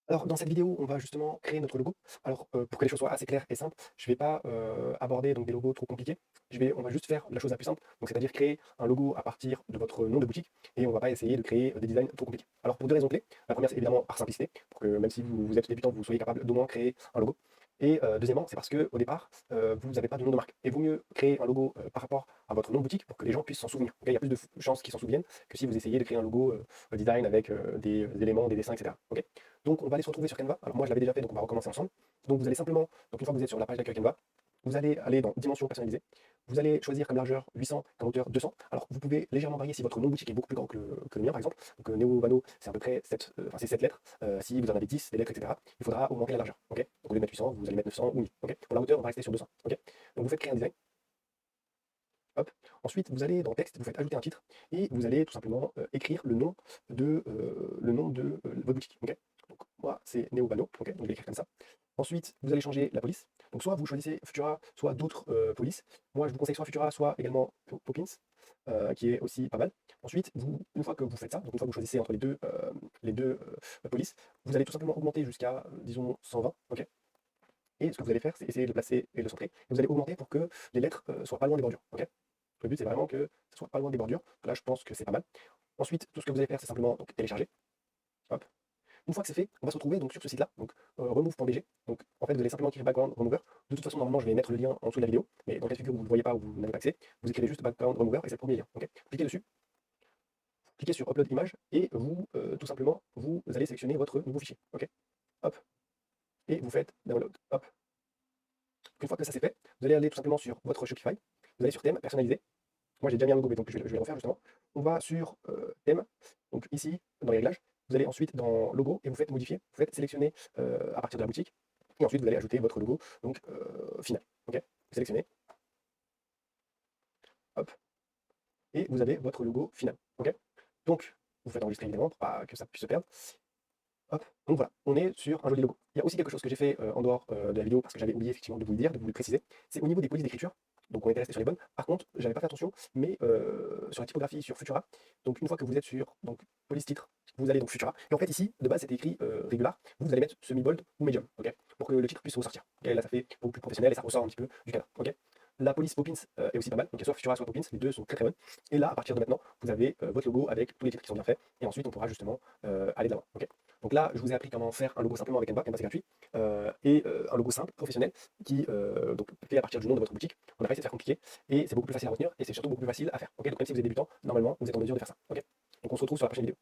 Alors, dans cette vidéo, on va justement créer notre logo. Alors, pour que les choses soient assez claires et simples, je ne vais pas aborder donc, des logos trop compliqués. On va juste faire la chose la plus simple, donc c'est-à-dire créer un logo à partir de votre nom de boutique et on ne va pas essayer de créer des designs trop compliqués. Alors, pour deux raisons clés. La première, c'est évidemment par simplicité, pour que même si vous êtes débutant, vous soyez capable d'au moins créer un logo. Et deuxièmement, c'est parce qu'au départ, vous n'avez pas de nom de marque. Et vaut mieux créer un logo par rapport à votre nom de boutique pour que les gens puissent s'en souvenir. Ok, il y a plus de chances qu'ils s'en souviennent que si vous essayez de créer un logo design avec des éléments, des dessins, etc. Ok. Donc on va aller se retrouver sur Canva. Alors moi je l'avais déjà fait, donc on va recommencer ensemble. Donc vous allez simplement, donc une fois que vous êtes sur la page d'accueil Canva, vous allez aller dans Dimensions personnalisées. Vous allez choisir comme largeur 800, comme hauteur 200. Alors vous pouvez légèrement varier si votre nom de boutique est beaucoup plus grand que le mien par exemple. Donc Neo Vano, c'est à peu près 7, enfin, c'est 7 lettres. Si vous en avez 10, des lettres, etc., il faudra augmenter la largeur. Ok, donc au lieu de mettre 800, vous allez mettre 900 ou 1000. Ok, pour la hauteur, on va rester sur 200. Ok, donc vous faites créer un design. Hop. Ensuite, vous allez dans texte, vous faites ajouter un titre et vous allez tout simplement écrire le nom de votre boutique. Ok, donc moi, c'est Neovano. Ok, donc je vais l'écrire comme ça. Ensuite, vous allez changer la police. Donc soit vous choisissez Futura, soit d'autres polices. Moi, je vous conseille soit Futura, soit également Poppins, qui est aussi pas mal. Ensuite, une fois que vous faites ça, donc une fois que vous choisissez entre les deux polices, vous allez tout simplement augmenter jusqu'à, disons, 120. Ok, et ce que vous allez faire, c'est essayer de le placer et de le centrer. Et vous allez augmenter pour que les lettres soient pas loin des bordures. Ok, le but, c'est vraiment que ça soit pas loin des bordures. Là, je pense que c'est pas mal. Ensuite, tout ce que vous allez faire, c'est simplement donc, télécharger. Hop. Une fois que c'est fait, on va se retrouver donc, sur ce site-là, donc remove.bg. Donc en fait, vous allez simplement écrire background remover. De toute façon, normalement, je vais mettre le lien en dessous de la vidéo, mais dans le cas de figure où vous ne le voyez pas ou vous n'avez pas accès, vous écrivez juste background remover et c'est le premier lien. Ok, cliquez dessus, cliquez sur upload image et vous, tout simplement, vous allez sélectionner votre nouveau fichier. Ok, hop, et vous faites download. Hop. Une fois que ça c'est fait, vous allez aller tout simplement sur votre Shopify, vous allez sur thème, personnaliser. Moi, j'ai déjà mis un logo, mais donc je vais le refaire justement. On va sur thème, donc ici, dans les réglages, vous allez ensuite dans logo et vous faites modifier, vous faites sélectionner à partir de la boutique, et ensuite vous allez ajouter votre logo donc final. Ok, vous sélectionnez, hop, et vous avez votre logo final. Ok, donc vous faites enregistrer évidemment pour pas que ça puisse se perdre. Hop, donc voilà, on est sur un joli logo. Il y a aussi quelque chose que j'ai fait en dehors de la vidéo parce que j'avais oublié effectivement de vous le dire, de vous le préciser. C'est au niveau des polices d'écriture. Donc on était resté sur les bonnes. Par contre, j'avais pas fait attention, mais sur la typographie sur Futura. Donc une fois que vous êtes sur donc police titre, vous allez donc Futura. Et en fait ici, de base c'était écrit regular. Vous allez mettre semi-bold ou medium, ok, pour que le titre puisse ressortir. Et là ça fait beaucoup plus professionnel et ça ressort un petit peu du cadre. Ok. La police Poppins est aussi pas mal. Donc il y a soit Futura soit Poppins, les deux sont très très bonnes. Et là, à partir de maintenant, vous avez votre logo avec tous les titres qui sont bien faits. Et ensuite on pourra justement aller de l'avant. Ok. Donc là, je vous ai appris comment faire un logo simplement avec Canva, Canva c'est gratuit, un logo simple, professionnel, qui donc fait à partir du nom de votre boutique. On n'a pas essayé de faire compliqué, et c'est beaucoup plus facile à retenir, et c'est surtout beaucoup plus facile à faire. Ok, donc même si vous êtes débutant, normalement, vous êtes en mesure de faire ça. Ok, donc on se retrouve sur la prochaine vidéo.